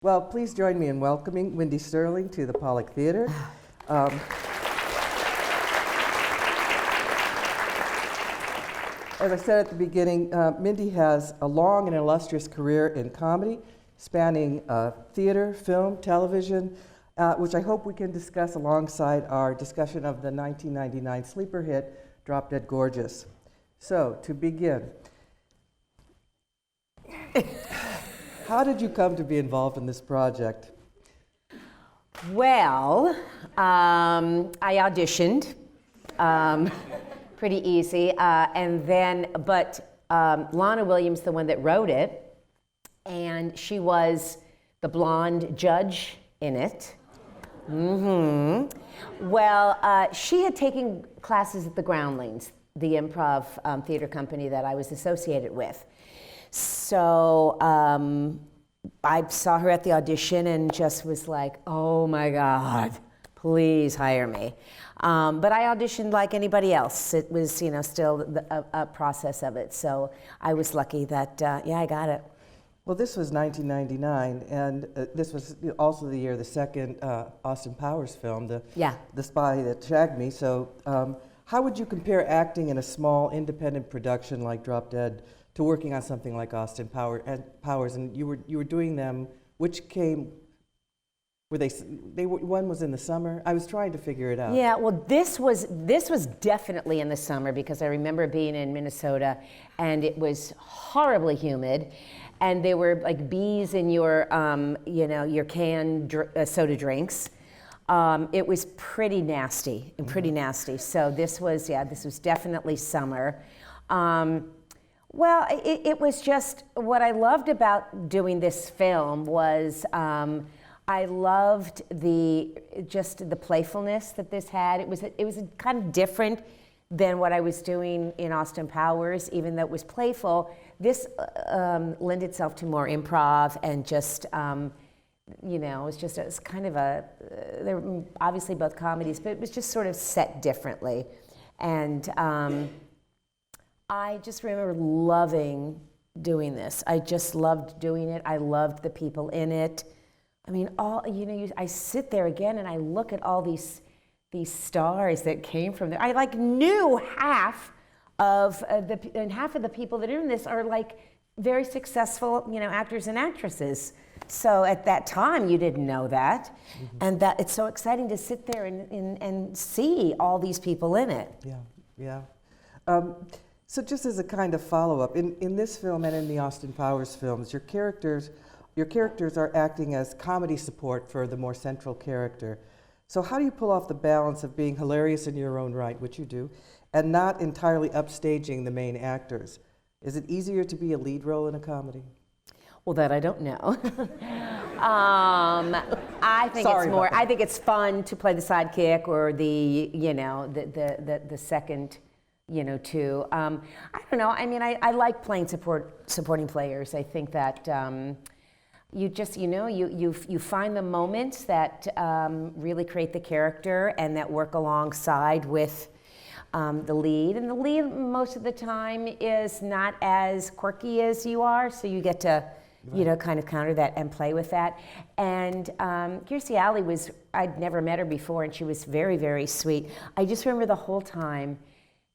Well, please join me in welcoming Mindy Sterling to the Pollock Theater. As I said at the beginning, Mindy has a long and illustrious career in comedy, spanning theater, film, television, which I hope we can discuss alongside our discussion of the 1999 sleeper hit, Drop Dead Gorgeous. So, to begin, how did you come to be involved in this project? Well, I auditioned, pretty easy, but Lana Williams, the one that wrote it, and she was the blonde judge in it. Well, she had taken classes at the Groundlings, the Improv theater company that I was associated with. So I saw her at the audition and just was like, oh my God, please hire me. But I auditioned like anybody else. It was, still a process of it. So I was lucky that, I got it. Well, this was 1999, and this was also the year the second Austin Powers film, The Spy That Shagged Me. So how would you compare acting in a small independent production like Drop Dead to working on something like Austin Powers? And you were doing them, which came, one was in the summer? I was trying to figure it out. Yeah, well, this was definitely in the summer, because I remember being in Minnesota and it was horribly humid, and there were like bees in your your canned soda drinks. It was pretty nasty. So this was definitely summer. Well, it was just, what I loved about doing this film was I loved the playfulness that this had. It was kind of different than what I was doing in Austin Powers, even though it was playful. This lent itself to more improv and just, it's kind of they were obviously both comedies, but it was just sort of set differently. And I just remember loving doing this. I just loved doing it. I loved the people in it. I mean, I sit there again and I look at all these stars that came from there. I knew half of the people that are in this are very successful, actors and actresses. So at that time, you didn't know that, and that it's so exciting to sit there and see all these people in it. Yeah. So just as a kind of follow-up, in this film and in the Austin Powers films, your characters are acting as comedy support for the more central character. So how do you pull off the balance of being hilarious in your own right, which you do, and not entirely upstaging the main actors? Is it easier to be a lead role in a comedy? Well, that I don't know. I think it's more. I think it's fun to play the sidekick or the second, two. I don't know. I mean, I like playing supporting players. I think that you just, you find the moments that really create the character and that work alongside with the lead. And the lead most of the time is not as quirky as you are, so you get to kind of counter that and play with that. And Carsey-Wolf I'd never met her before, and she was very, very sweet. I just remember the whole time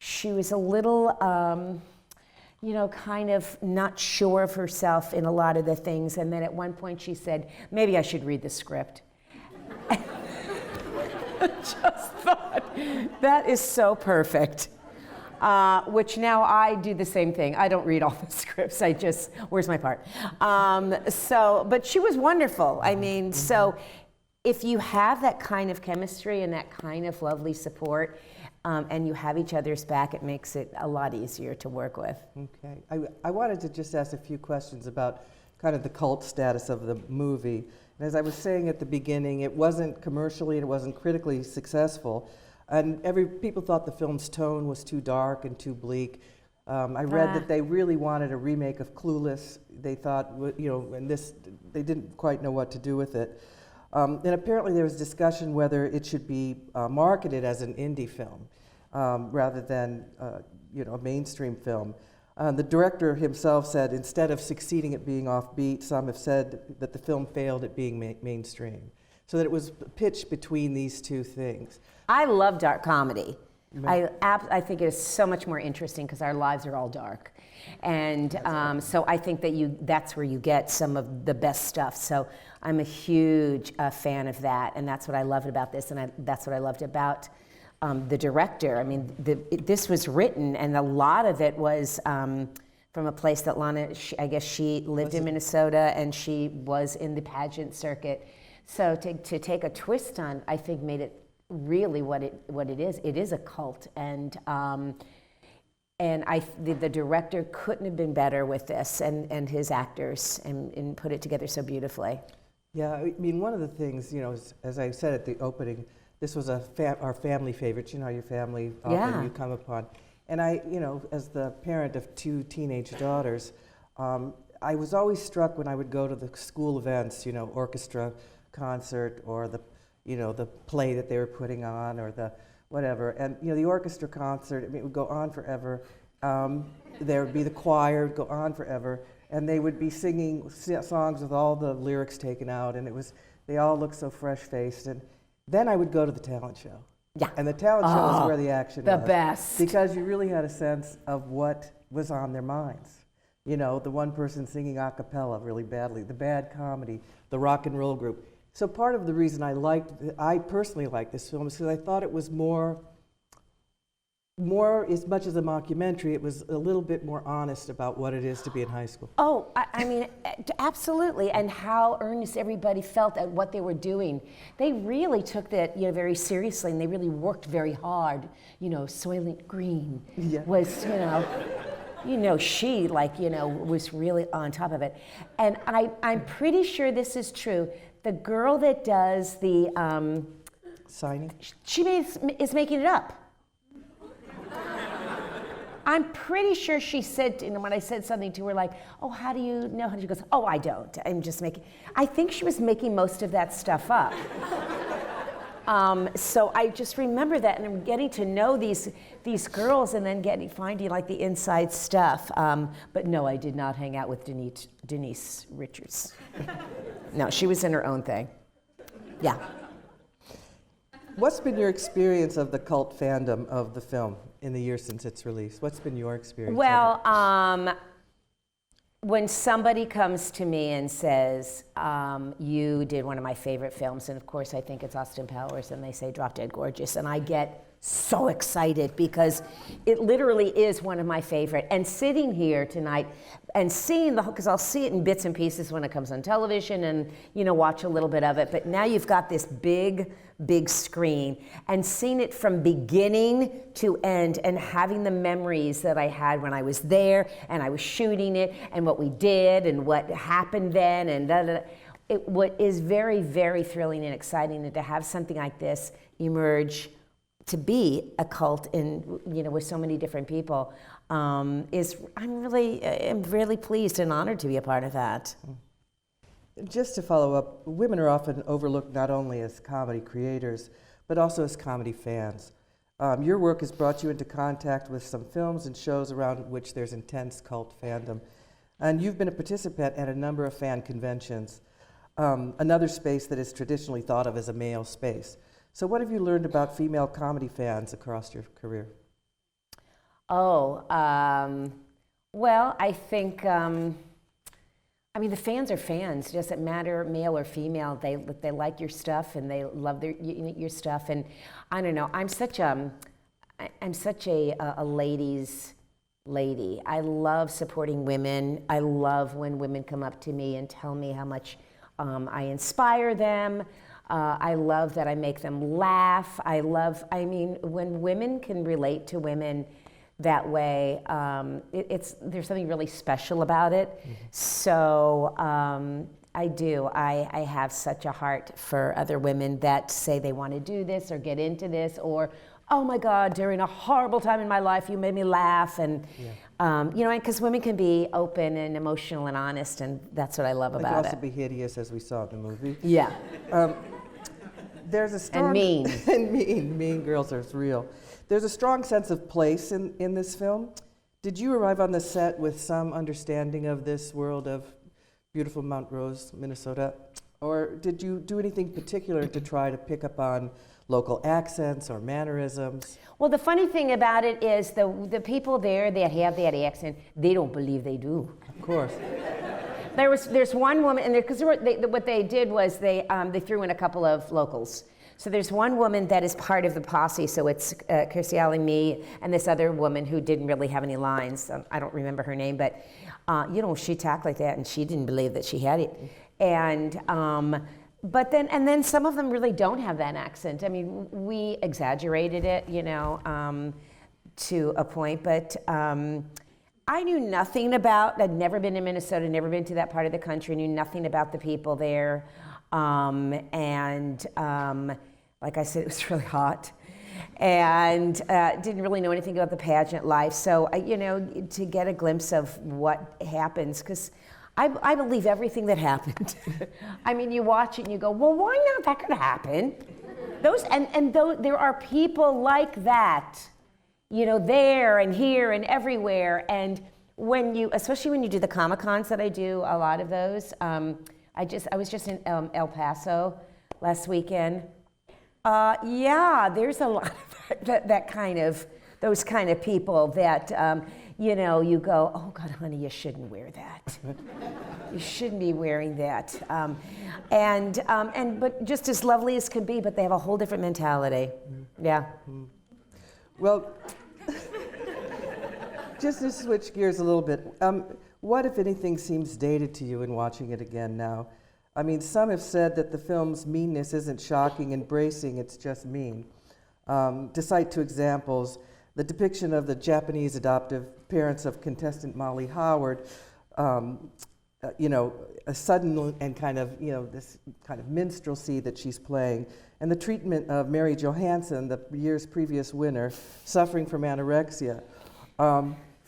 she was a little, kind of not sure of herself in a lot of the things. And then at one point she said, maybe I should read the script. I just thought, that is so perfect. Which now I do the same thing. I don't read all the scripts. Where's my part? But she was wonderful. I mean, so if you have that kind of chemistry and that kind of lovely support, and you have each other's back, it makes it a lot easier to work with. Okay. I wanted to just ask a few questions about kind of the cult status of the movie. And as I was saying at the beginning, it wasn't commercially and it wasn't critically successful. And people thought the film's tone was too dark and too bleak. I read that they really wanted a remake of Clueless. They thought, they didn't quite know what to do with it. And apparently there was discussion whether it should be marketed as an indie film rather than a mainstream film. The director himself said instead of succeeding at being offbeat, some have said that the film failed at being mainstream. So that it was pitched between these two things. I love dark comedy. Right. I think it is so much more interesting because our lives are all dark. And so I think that that's where you get some of the best stuff. So I'm a huge fan of that, and that's what I loved about this, and that's what I loved about the director. I mean, this was written, and a lot of it was from a place that Lana, I guess she lived in Minnesota, and she was in the pageant circuit. So to take a twist on, I think, made it really what it is. It is a cult, and the director couldn't have been better with this, and his actors, and put it together so beautifully. Yeah, I mean, one of the things, you know, as I said at the opening, this was our family favorite. You know, your family often you come upon. And I, you know, as the parent of 2 teenage daughters, I was always struck when I would go to the school events, you know, orchestra concert, or the play that they were putting on, or the whatever. And, you know, the orchestra concert, I mean, it would go on forever. There would be the choir, it would go on forever. And they would be singing songs with all the lyrics taken out, and they all looked so fresh-faced. And then I would go to the talent show. Yeah. And the talent show is where the action was. The best. Because you really had a sense of what was on their minds. You know, the one person singing a cappella really badly, the bad comedy, the rock and roll group. So part of the reason I personally liked this film is because I thought it was more, as much as a mockumentary, it was a little bit more honest about what it is to be in high school. Oh, I mean, absolutely, and how earnest everybody felt at what they were doing. They really took that, you know, very seriously, and they really worked very hard. You know, Soylent Green was, she, like, you know, was really on top of it. And I'm pretty sure this is true. The girl that does the Signing? She is making it up. I'm pretty sure she said, you know, when I said something to her like, oh, how do you know? She goes, oh, I don't. I think she was making most of that stuff up. So I just remember that, and I'm getting to know these girls, and then finding like the inside stuff. But no, I did not hang out with Denise Richards. No, she was in her own thing. Yeah. What's been your experience of the cult fandom of the film in the years since its release? What's been your experience? Well, when somebody comes to me and says, you did one of my favorite films, and of course I think it's Austin Powers, and they say Drop Dead Gorgeous, and I get so excited because it literally is one of my favorite. And sitting here tonight and seeing because I'll see it in bits and pieces when it comes on television and, you know, watch a little bit of it, but now you've got this big screen, and seeing it from beginning to end, and having the memories that I had when I was there and I was shooting it, and what we did and what happened then, and what is very, very thrilling and exciting, and to have something like this emerge to be a cult in, you know, with so many different people, I'm really pleased and honored to be a part of that. Just to follow up, women are often overlooked not only as comedy creators, but also as comedy fans. Your work has brought you into contact with some films and shows around which there's intense cult fandom. And you've been a participant at a number of fan conventions, another space that is traditionally thought of as a male space. So what have you learned about female comedy fans across your career? Well, I think, the fans are fans. It doesn't matter, male or female. They like your stuff, and they love your stuff. And I don't know. I'm such a ladies' lady. I love supporting women. I love when women come up to me and tell me how much I inspire them. I love that I make them laugh. When women can relate to women that way, there's something really special about it. Mm-hmm. So I have such a heart for other women that say they want to do this or get into this, or, oh my God, during a horrible time in my life, you made me laugh. And, because women can be open and emotional and honest, and that's what I love about it. They can also be hideous, as we saw in the movie. Yeah. There's a strong... And mean. And mean girls are real. There's a strong sense of place in this film. Did you arrive on the set with some understanding of this world of beautiful Mount Rose, Minnesota? Or did you do anything particular to try to pick up on local accents or mannerisms? Well, the funny thing about it is the people there that have that accent, they don't believe they do. Of course. There's one woman, and because what they did was they threw in a couple of locals. So there's one woman that is part of the posse, so it's Carsey-Wolf, me, and this other woman who didn't really have any lines. I don't remember her name, but she talked like that, and she didn't believe that she had it. And but then some of them really don't have that accent. I mean, we exaggerated it, to a point, but I knew nothing about. I'd never been in Minnesota, never been to that part of the country. Knew nothing about the people there. Like I said, it was really hot, and didn't really know anything about the pageant life. So, to get a glimpse of what happens, because I believe everything that happened. I mean, you watch it and you go, well, why not? That could happen. There are people like that, there and here and everywhere. And especially when you do the Comic-Cons that I do, a lot of those. I was just in El Paso last weekend. There's a lot of those kind of people that, you go, oh God, honey, you shouldn't wear that. You shouldn't be wearing that. But just as lovely as can be, but they have a whole different mentality. Yeah. Well, just to switch gears a little bit, what, if anything, seems dated to you in watching it again now? I mean, some have said that the film's meanness isn't shocking and bracing, it's just mean. To cite two examples, the depiction of the Japanese adoptive parents of contestant Molly Howard, a sudden and kind of, this kind of minstrelsy that she's playing, and the treatment of Mary Johansson, the year's previous winner, suffering from anorexia.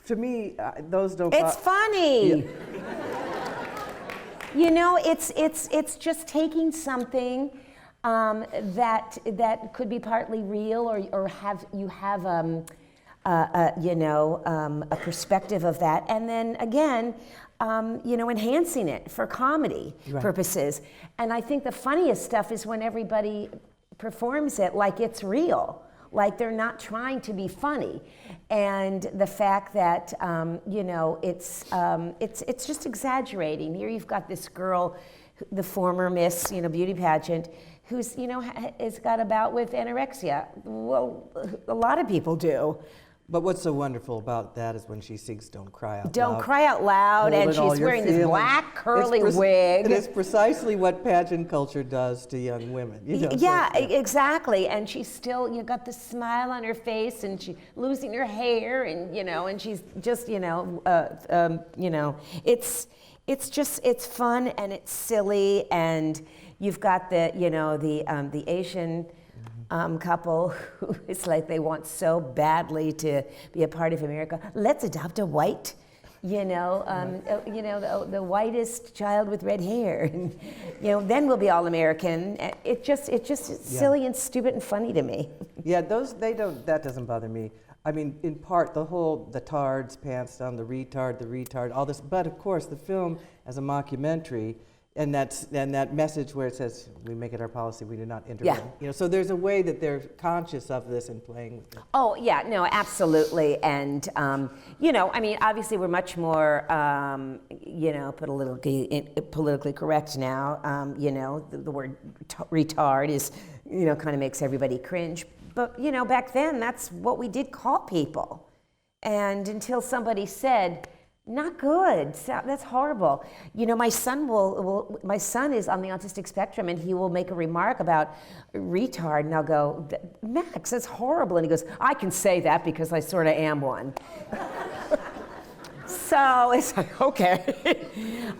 To me, those don't... It's funny! Yeah. It's just taking something that could be partly real, or have a perspective of that, and then again, enhancing it for comedy purposes. And I think the funniest stuff is when everybody performs it like it's real, like they're not trying to be funny. And the fact that it's just exaggerating. Here you've got this girl, the former Miss beauty pageant, who's has got a bout with anorexia. Well, a lot of people do. But what's so wonderful about that is when she sings "Don't Cry Out Loud." Don't cry out loud, and she's wearing this black curly wig. It is precisely what pageant culture does to young women. Exactly. And she's still, got the smile on her face, and she's losing her hair, and and she's just, it's fun and it's silly, and you've got the Asian. Couple who it's like they want so badly to be a part of America. Let's adopt a white, the whitest child with red hair, and then we'll be all American. It's silly and stupid and funny to me. Yeah, that doesn't bother me. I mean, in part, the tards, pants down, the retard, all this. But of course, the film as a mockumentary. And that message where it says, we make it our policy, we do not intervene. Yeah. So there's a way that they're conscious of this and playing with it. Oh, yeah, no, absolutely. And, obviously we're much more, politically correct now. The word retard is, kind of makes everybody cringe. But, back then, that's what we did call people. And until somebody said, not good. That's horrible. My son my son is on the autistic spectrum, and he will make a remark about retard, and I'll go, Max, that's horrible. And he goes, I can say that because I sort of am one. So it's like, okay.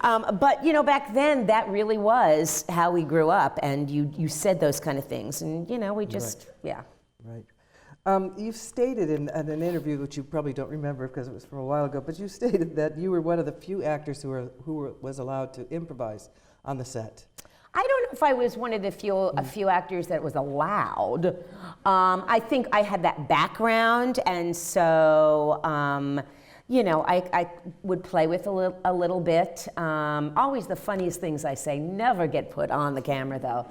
But back then that really was how we grew up, and you said those kind of things, and we just, Right. You've stated in an interview, which you probably don't remember because it was from a while ago, but you stated that you were one of the few actors who was allowed to improvise on the set. I don't know if I was one of the few actors that was allowed. I think I had that background, and so I would play with a little bit. Always the funniest things I say never get put on the camera though.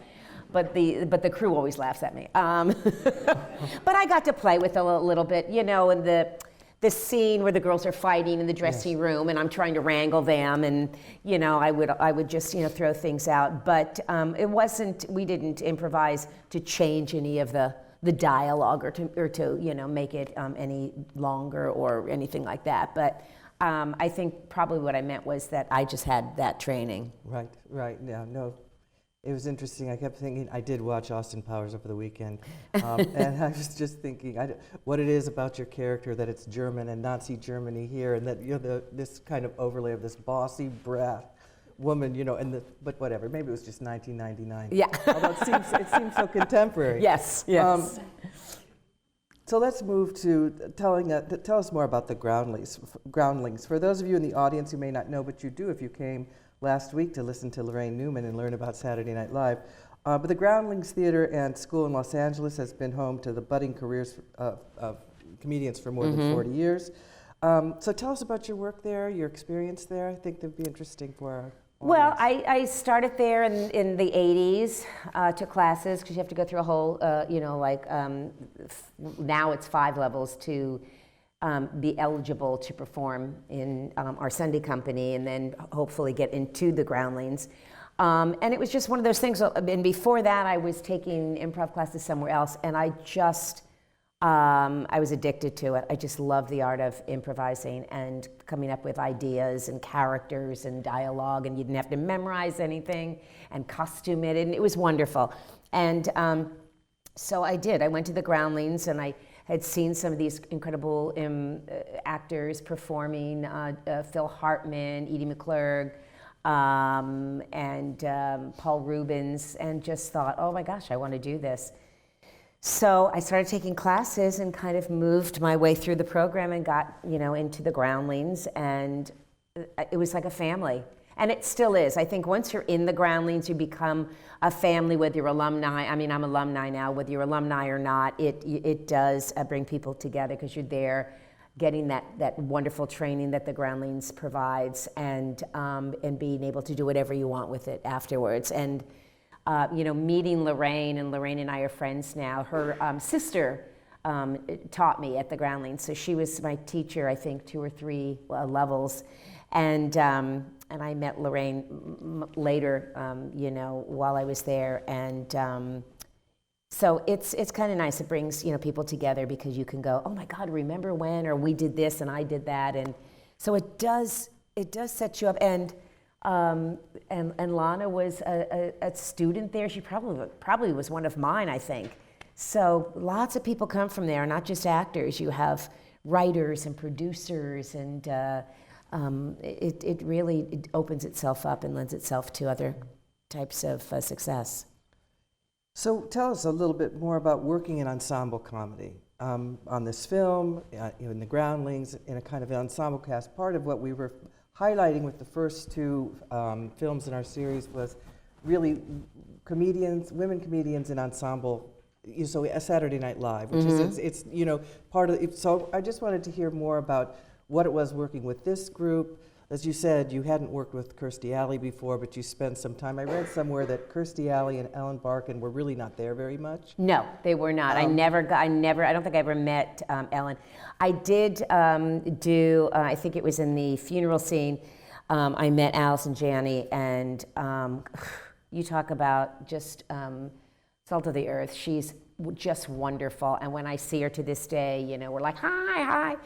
But the crew always laughs at me. But I got to play with a little bit, in the scene where the girls are fighting in the dressing room, and I'm trying to wrangle them, and I would just throw things out. But we didn't improvise to change any of the dialogue or to make it any longer or anything like that. But I think probably what I meant was that I just had that training. Right. Yeah, no. It was interesting. I kept thinking, I did watch Austin Powers over the weekend, and I was just thinking what it is about your character, that it's German and Nazi Germany here, and that this kind of overlay of this bossy brat woman, but whatever. Maybe it was just 1999. Yeah. Although it seems so contemporary. Yes. So let's move to tell us more about the Groundlings. For those of you in the audience who may not know, but you do if you came last week to listen to Lorraine Newman and learn about Saturday Night Live. But the Groundlings Theater and School in Los Angeles has been home to the budding careers of comedians for more than 40 years. So tell us about your work there, your experience there. I think that would be interesting for our audience. Well, I started there in the 80s, took classes, because you have to go through a whole, now it's 5 levels to be eligible to perform in our Sunday company, and then hopefully get into the Groundlings. And it was just one of those things, and before that I was taking improv classes somewhere else, and I was addicted to it. I just loved the art of improvising and coming up with ideas and characters and dialogue, and you didn't have to memorize anything and costume it, and it was wonderful. And so I did. I went to the Groundlings, and I had seen some of these incredible actors performing, Phil Hartman, Edie McClurg, and Paul Rubens, and just thought, oh my gosh, I want to do this. So I started taking classes and kind of moved my way through the program and got, into the Groundlings, and it was like a family. And it still is. I think once you're in the Groundlings, you become a family, whether you're alumni. I mean, I'm alumni now. Whether you're alumni or not, it does bring people together, because you're there getting that wonderful training that the Groundlings provides, and being able to do whatever you want with it afterwards. And meeting Lorraine, and Lorraine and I are friends now. Her sister taught me at the Groundlings, so she was my teacher, I think, 2 or 3 levels. And I met Lorraine later, while I was there. And so it's kind of nice. It brings, people together, because you can go, oh my God, remember when, or we did this and I did that. And so it does set you up. And Lana was a student there. She probably was one of mine, I think. So lots of people come from there, not just actors. You have writers and producers, and it really opens itself up and lends itself to other types of success. So tell us a little bit more about working in ensemble comedy on this film, in the Groundlings, in a kind of ensemble cast. Part of what we were highlighting with the first 2 films in our series was really women comedians in ensemble. So Saturday Night Live, which is it's part of it. So I just wanted to hear more about what it was working with this group. As you said, you hadn't worked with Kirstie Alley before, but you spent some time. I read somewhere that Kirstie Alley and Ellen Barkin were really not there very much. No, they were not. I don't think I ever met Ellen. I did do, I think it was in the funeral scene, I met Allison Janney, and you talk about just salt of the earth. She's just wonderful, and when I see her to this day, we're like, hi.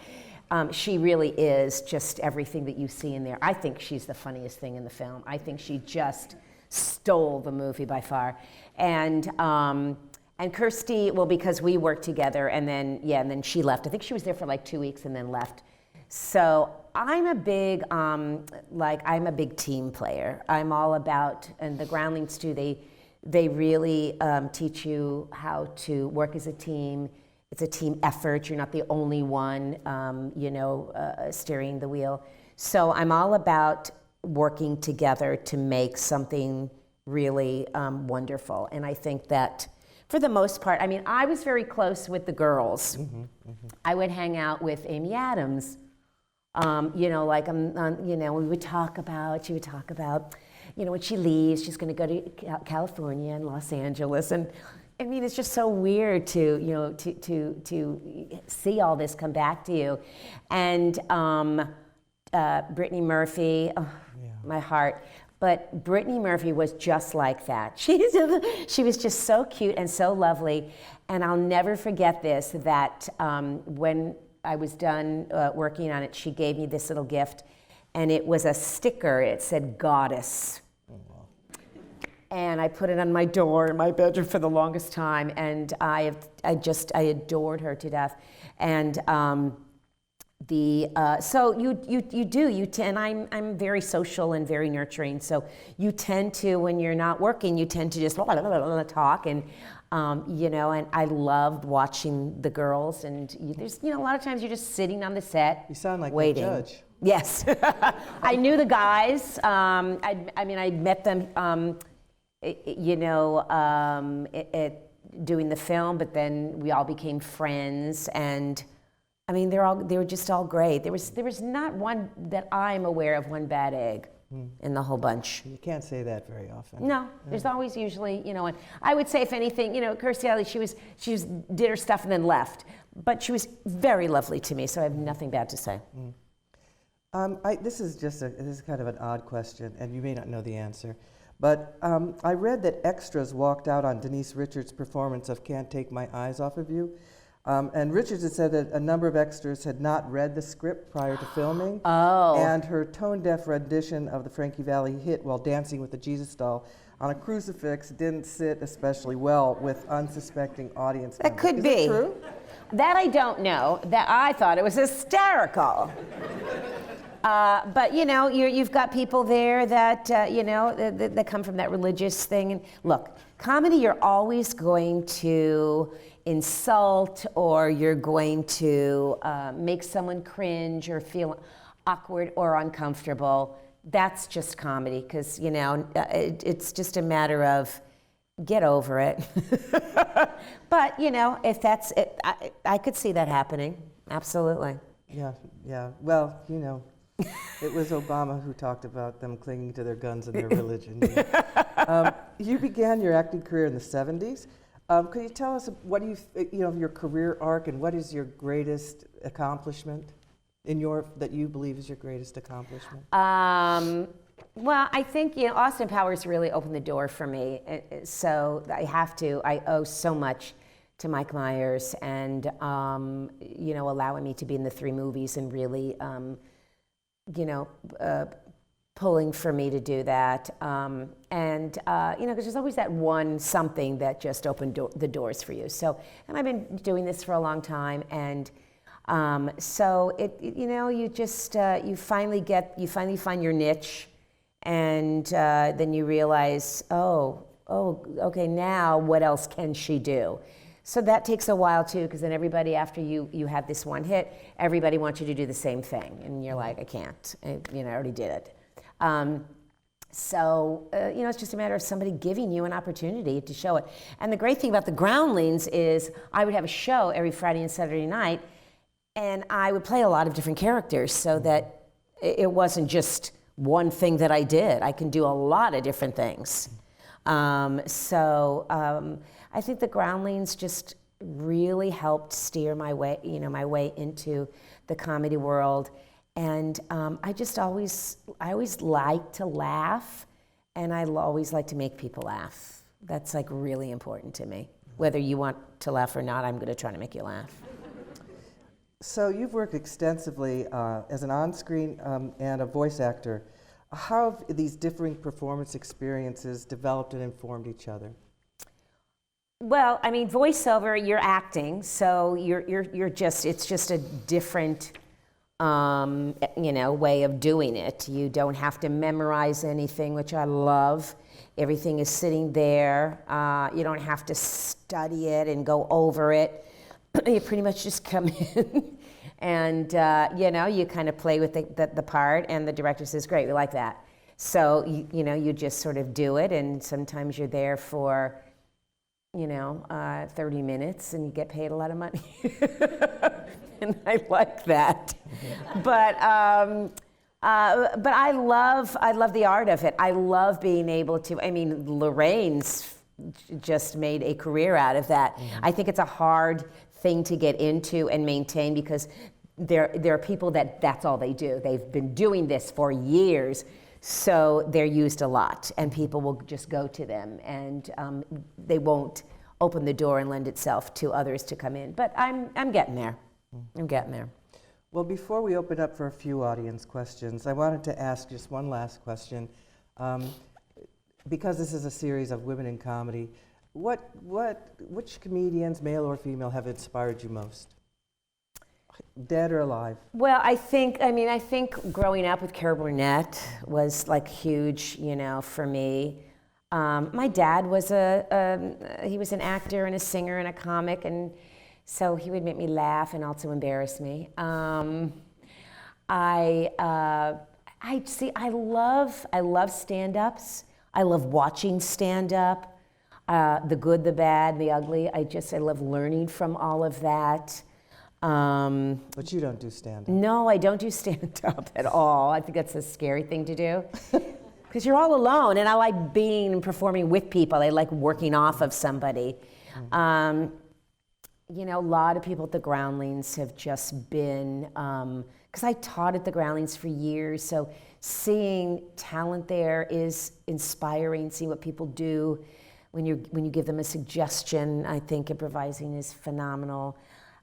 She really is just everything that you see in there. I think she's the funniest thing in the film. I think she just stole the movie by far. And Kirstie, well, because we worked together, and then she left. I think she was there for like 2 weeks and then left. So I'm a big, I'm a big team player. I'm all about, and the Groundlings too, they really teach you how to work as a team. It's a team effort. You're not the only one, steering the wheel. So I'm all about working together to make something really wonderful. And I think that for the most part, I mean, I was very close with the girls. I would hang out with Amy Adams You know, like you know, she would talk about, you know, when she leaves, she's going to go to California and Los Angeles, and I mean, it's just so weird to, you know, to see all this come back to you, and Brittany Murphy, oh, Yeah. my heart. But Brittany Murphy was just like that. She was just so cute and so lovely, and I'll never forget this. That when I was done working on it, she gave me this little gift, and it was a sticker. It said "Goddess." And I put it on my door in my bedroom for the longest time, and I adored her to death. And so you tend, I'm very social and very nurturing. So you tend to, when you're not working, you tend to just talk, and you know. And I loved watching the girls. And there's, you know, a lot of times you're just sitting on the set. You sound like waiting. the judge. Yes, I knew the guys. I mean, I met them. You know, doing the film, but then we all became friends, and I mean, they were just all great. There was not one that I'm aware of, one bad egg in the whole bunch. You can't say that very often. No, there's always usually, you know, and I would say, if anything, you know, Carsey-Wolf, she did her stuff and then left, but she was very lovely to me, so I have nothing bad to say. This is kind of an odd question, and you may not know the answer. But I read that extras walked out on Denise Richards' performance of Can't Take My Eyes Off of You. And Richards had said that a number of extras had not read the script prior to filming. Oh. And her tone-deaf rendition of the Frankie Valli hit While Dancing with the Jesus Doll on a crucifix didn't sit especially well with unsuspecting audience members. That could be. Is it true? That I don't know. That I thought it was hysterical. But you know, you've got people there that you know that come from that religious thing. And look, comedy, you're always going to insult, or you're going to make someone cringe or feel awkward or uncomfortable. That's just comedy, because you know it's just a matter of get over it. But you know, if that's it, I could see that happening. Absolutely. Yeah. Well, you know. It was Obama who talked about them clinging to their guns and their religion. You began your acting career in the 70s. Could you tell us what do you know, your career arc, and what is your greatest accomplishment that you believe is your greatest accomplishment? Well, I think, you know, Austin Powers really opened the door for me. So I owe so much to Mike Myers, and you know, allowing me to be in the 3 movies, and really you know, pulling for me to do that. And, you know, because there's always that one something that just opened the doors for you. So, and I've been doing this for a long time. And so you know, you just, you finally find your niche. And then you realize, oh, okay, now what else can she do? So that takes a while too, because then everybody, after you have this one hit, everybody wants you to do the same thing, and you're like, I can't. I already did it. So you know, it's just a matter of somebody giving you an opportunity to show it. And the great thing about the Groundlings is, I would have a show every Friday and Saturday night, and I would play a lot of different characters, so that it wasn't just one thing that I did. I can do a lot of different things. I think the Groundlings just really helped steer my way into the comedy world. And I always like to laugh, and I always like to make people laugh. That's like really important to me. Whether you want to laugh or not, I'm going to try to make you laugh. So you've worked extensively as an on-screen and a voice actor. How have these differing performance experiences developed and informed each other? Well, I mean, voiceover, you're acting, so it's just a different, you know, way of doing it. You don't have to memorize anything, which I love. Everything is sitting there. You don't have to study it and go over it. You pretty much just come in and, you know, you kind of play with the part, and the director says, great, we like that. So, you know, you just sort of do it, and sometimes you're there for, you know, 30 minutes, and you get paid a lot of money. and I like that. But I love the art of it. I love being able to. I mean, Lorraine's just made a career out of that. I think it's a hard thing to get into and maintain because there are people that's all they do. They've been doing this for years, so they're used a lot, and people will just go to them, and they won't open the door and lend itself to others to come in. But I'm getting there. I'm getting there. Well, before we open up for a few audience questions, I wanted to ask just one last question. Because this is a series of women in comedy, which comedians, male or female, have inspired you most? Dead or alive? Well, I think growing up with Carol Burnett was like huge, for me. My dad was he was an actor and a singer and a comic, and so he would make me laugh and also embarrass me. I love stand-ups. I love watching stand-up, the good, the bad, the ugly. I love learning from all of that. But you don't do stand-up. No, I don't do stand-up at all. I think that's a scary thing to do. Because you're all alone, and I like being and performing with people. I like working off of somebody. A lot of people at the Groundlings have just been, because I taught at the Groundlings for years, so seeing talent there is inspiring, seeing what people do. When you give them a suggestion, I think improvising is phenomenal.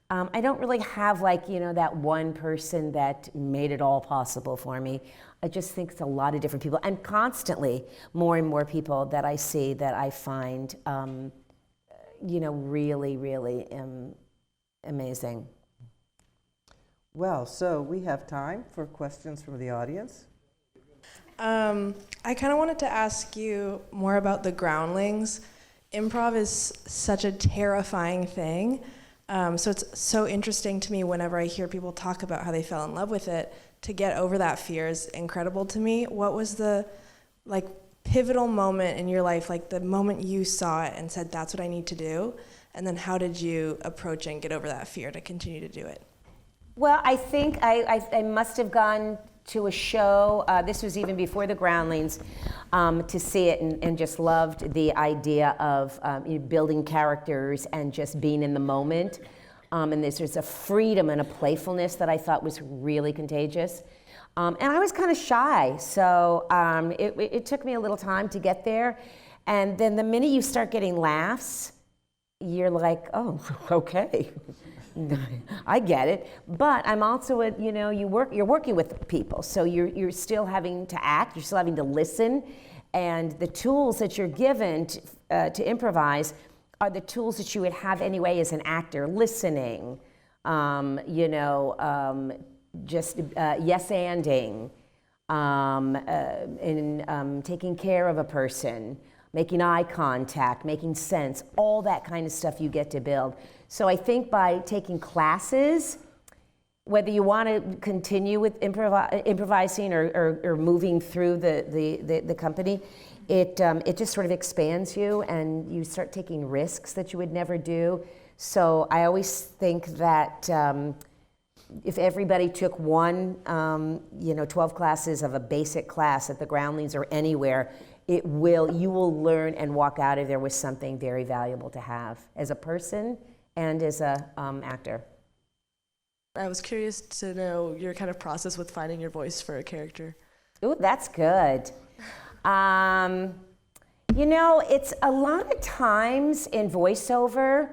I don't really have that one person that made it all possible for me. I just think it's a lot of different people, and constantly more and more people that I see that I find, really, really amazing. Well, so we have time for questions from the audience. I kind of wanted to ask you more about the Groundlings. Improv is such a terrifying thing. So it's so interesting to me whenever I hear people talk about how they fell in love with it. To get over that fear is incredible to me. What was the pivotal moment in your life, the moment you saw it and said, that's what I need to do? And then how did you approach it and get over that fear to continue to do it? Well, I think I must have gone to a show, this was even before the Groundlings, to see it and just loved the idea of building characters and just being in the moment. And there's a freedom and a playfulness that I thought was really contagious. And I was kind of shy, so it took me a little time to get there. And then the minute you start getting laughs, you're like, oh, okay. I get it, but I'm also you're working with people, so you're still having to act, you're still having to listen, and the tools that you're given to improvise are the tools that you would have anyway as an actor, listening, just yes-anding, and taking care of a person, making eye contact, making sense, all that kind of stuff you get to build. So I think by taking classes, whether you want to continue with improvising or moving through the company, it just sort of expands you, and you start taking risks that you would never do. So I always think that if everybody took 12 classes of a basic class at the Groundlings or anywhere, you will learn and walk out of there with something very valuable to have as a person and as a actor. I was curious to know your kind of process with finding your voice for a character. Ooh, that's good. It's a lot of times in voiceover,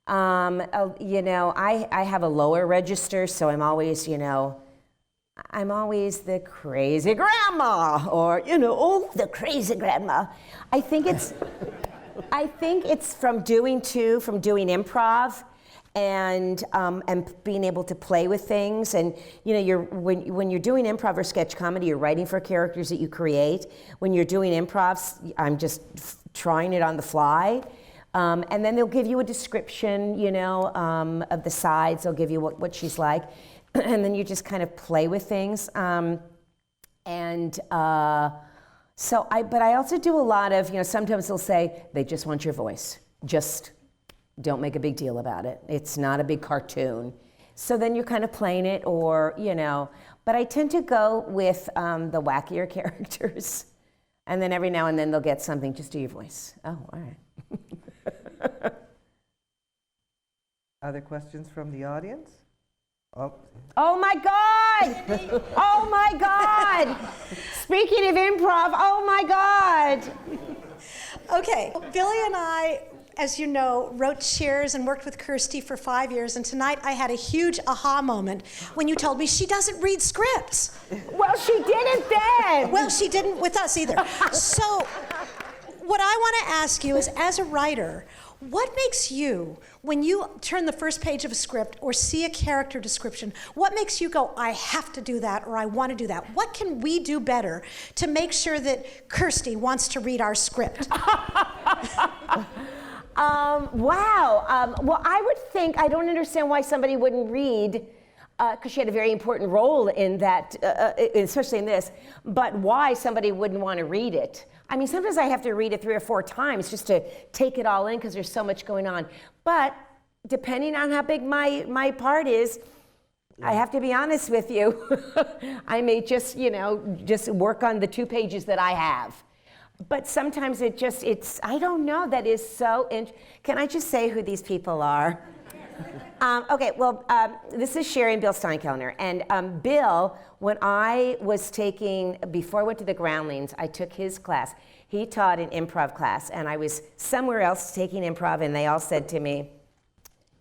I have a lower register, so I'm always the crazy grandma, or the crazy grandma. I think it's from doing improv and being able to play with things. And when you're doing improv or sketch comedy, you're writing for characters that you create. When you're doing improv, I'm just trying it on the fly. And then they'll give you a description, of the sides. They'll give you what she's like. And then you just kind of play with things. But I also do a lot of, sometimes they'll say, they just want your voice. Just don't make a big deal about it. It's not a big cartoon. So then you're kind of playing it, or, you know, but I tend to go with the wackier characters. And then every now and then they'll get something, just do your voice. Oh, all right. Other questions from the audience? Oh, Oh my God! Oh my God! Speaking of improv, oh my God! Okay, Billy and I, as you know, wrote Cheers and worked with Kirsty for 5 years, and tonight I had a huge aha moment when you told me she doesn't read scripts. Well, she didn't then. Well, she didn't with us either. So, what I want to ask you is, as a writer, what makes you, when you turn the first page of a script or see a character description, what makes you go, I have to do that, or I want to do that? What can we do better to make sure that Kirsty wants to read our script? Wow. Well, I would think, I don't understand why somebody wouldn't read, because she had a very important role in that, especially in this, but why somebody wouldn't want to read it. I mean, sometimes I have to read it 3 or 4 times just to take it all in because there's so much going on. But depending on how big my part is, I have to be honest with you. I may just, you know, just work on the 2 pages that I have. But sometimes it's, I don't know, that is so, can I just say who these people are? Okay, well, this is Sherry and Bill Steinkellner. And Bill, when I was before I went to the Groundlings, I took his class. He taught an improv class, and I was somewhere else taking improv, and they all said to me,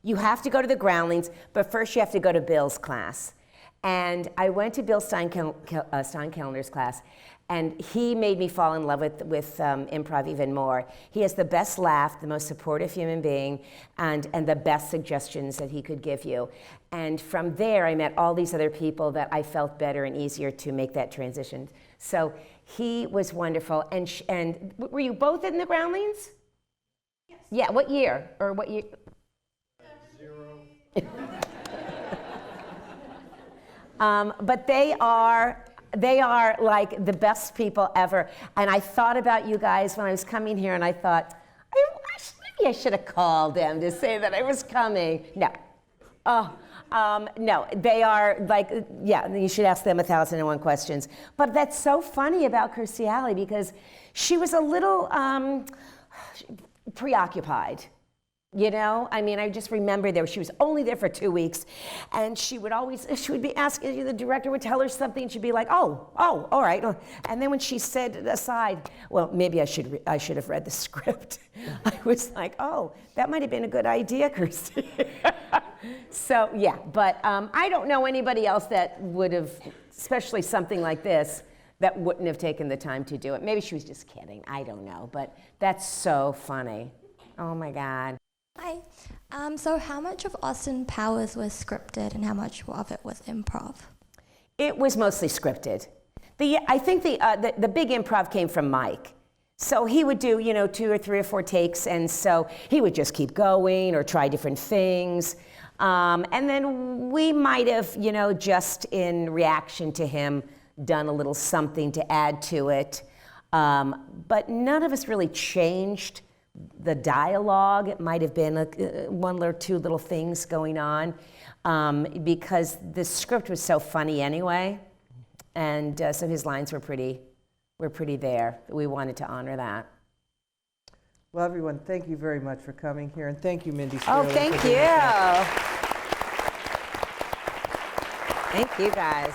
you have to go to the Groundlings, but first you have to go to Bill's class. And I went to Bill Steinkellner's class, and he made me fall in love with improv even more. He has the best laugh, the most supportive human being, and the best suggestions that he could give you. And from there, I met all these other people that I felt better and easier to make that transition. So he was wonderful. And were you both in the Groundlings? Yes. Yeah, what year? Or what year? 0. But they are like the best people ever. And I thought about you guys when I was coming here, and I thought, maybe I should have called them to say that I was coming. No. No, they are like, yeah, you should ask them 1,001 questions. But that's so funny about Kirstie Alley, because she was a little preoccupied. You know, I mean, I just remember she was only there for 2 weeks, and she would be asking, the director would tell her something, she'd be like, oh, all right. And then when she said aside, well, maybe I should have read the script. I was like, oh, that might have been a good idea, Kirstie. So, yeah, but I don't know anybody else that would have, especially something like this, that wouldn't have taken the time to do it. Maybe she was just kidding, I don't know, but that's so funny. Oh my God. Hi. So how much of Austin Powers was scripted and how much of it was improv? It was mostly scripted. I think the big improv came from Mike. So he would do, 2 or 3 or 4 takes, and so he would just keep going or try different things. And then we might have, just in reaction to him, done a little something to add to it. But none of us really changed the dialogue. It might have been 1 or 2 little things going on, because the script was so funny anyway, and so his lines were pretty there. We wanted to honor that. well, everyone, thank you very much for coming here, and thank you, Mindy. Oh, Sterling, thank for being you. here. Thank you, guys.